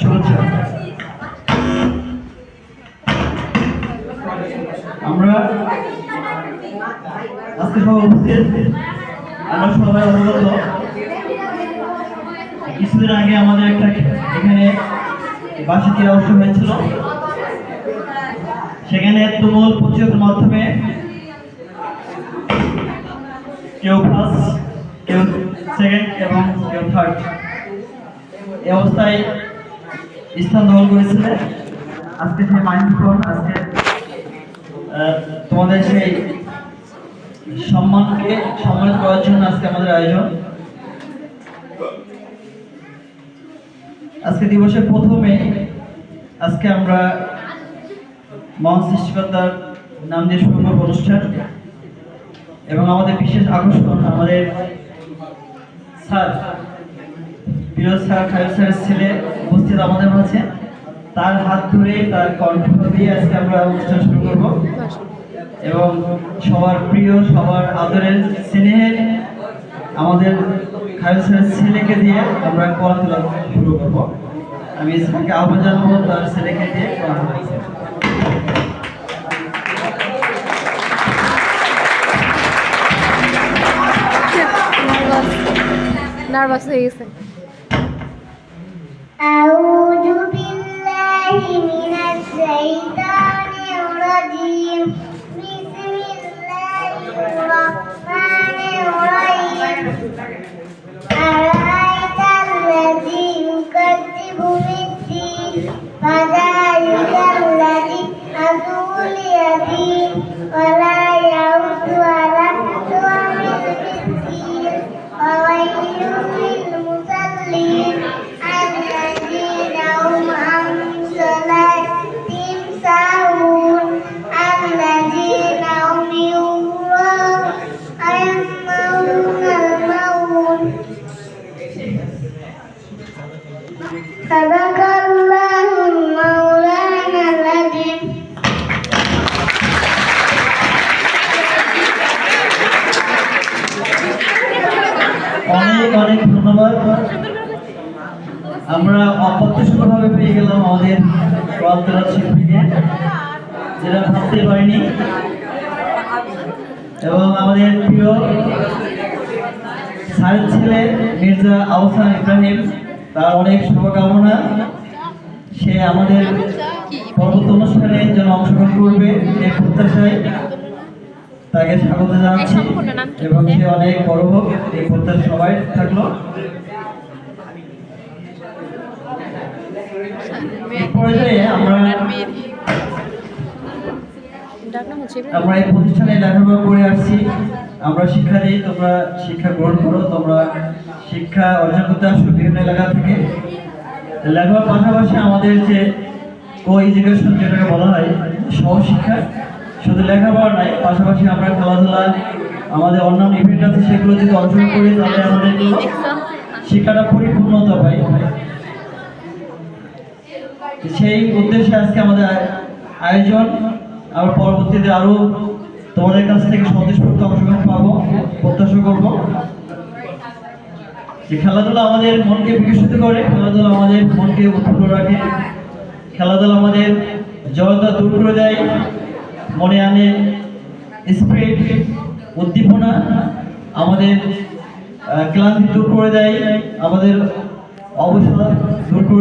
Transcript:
শুভেচ্ছা। আমরা আজকে সবাই উপস্থিত, আমরা সবাই অবগত কিছুদিন আগে আমাদের একটা এখানে বার্ষিকী অনুষ্ঠান হয়েছিল। সেখানে তুমুল প্রতিযোগিতার মাধ্যমে কেউ ফার্স্ট, কেউ সেকেন্ড এবং কেউ থার্ড এই অবস্থায় স্থান দখল করেছিল। আজকে সেই মাইলফলক, আজকে তোমাদের সেই সম্মানকে সম্মানিত করার জন্য আজকে আমাদের আয়োজন। আজকে দিবসের প্রথমে আজকে আমরা মহান সৃষ্টিকর্তার নাম দিয়ে শুরু করব অনুষ্ঠান এবং আমাদের বিশেষ আকর্ষণ আমাদের স্যার, প্রিয় স্যার খায়রুল স্যারের ছেলে উপস্থিত আমাদের মাঝে। তার হাত ধরে, তার কণ্ঠ দিয়ে আজকে আমরা অনুষ্ঠান শুরু করব এবং সবার প্রিয়, সবার আদরের, স্নেহের আমাদের খায়রুল স্যারের ছেলেকে দিয়ে আমরা কোরআন তেলাওয়াত শুরু করব। আমি স্যারকে আহ্বান জানাবো তার ছেলেকে দিয়ে কোরআন তেলাওয়াত। নার্ভাস হয়ে গেছে। আউযু বিল্লাহি মিনাশ শাইতানির রাজীম। বিসমিল্লাহির রাহমানির রাহিম। আরাআইতাল্লাযী ইউকাযযিবু বিদ্দীন ফাযালিকাল্লাযী ইয়াদুল ইয়াতীম ওয়া লা ইয়াউদু আলা তা'আমিল মিসকিন ওয়া ওয়াইলুল লিল মুসাল্লিন الذين هم عن صلاتهم ساهون الذين هم يمنعون الماعون صدق الله مولانا العظيم অনেক অনেক ধন্যবাদ। আমরা অপ্রত্যাশিতভাবে পেয়ে গেলাম আমাদের কোরআন তেলাওয়াত শিল্পীকে, যেটা ভাবতে পারিনি। এবং আমাদের প্রিয় স্যারের ছেলে মির্জা আহসান ইব্রাহিম, তার অনেক শুভকামনা। সে আমাদের পরবর্তী অনুষ্ঠানে যেন অংশগ্রহণ করবে এই প্রত্যাশায় তাকে স্বাগত জানাচ্ছি এবং সে অনেক বড় হোক, এই প্রত্যাশা সবাই থাকলো। পর্যায়ে আমরা এই প্রতিষ্ঠানে লেখাপড়া করে আসছি। আমরা শিক্ষা দিই, তোমরা শিক্ষা গ্রহণ করো, তোমরা শিক্ষা অর্জন করতে আসো বিভিন্ন এলাকা থেকে। লেখাপড়ার পাশাপাশি আমাদের যে কো এডুকেশন, যেটাকে বলা হয় সহশিক্ষা, শুধু লেখাপড়া নয়, পাশাপাশি আমরা খেলাধুলা, আমাদের অন্যান্য ইভেন্ট আছে, সেগুলো যদি অর্জন করি তাহলে আমাদের শিক্ষাটা পরিপূর্ণতা পাই। সেই উদ্দেশ্যে আজকে আমাদের আয়োজন। আমরা পরবর্তীতে আরো তোমাদের কাছ থেকে স্বতঃস্ফূর্ত অংশগ্রহণ পাবো, প্রত্যাশা করবো। যে খেলাধুলা আমাদের মনকে বিকশিত করে, খেলাধুলা আমাদের মনকে উৎফুল্ল রাখে, খেলাধুলা আমাদের জড়তা দূর করে দেয়, মনে আনে স্পিরিট, উদ্দীপনা, আমাদের ক্লান্তি দূর করে দেয়, আমাদের অবসর দূর করে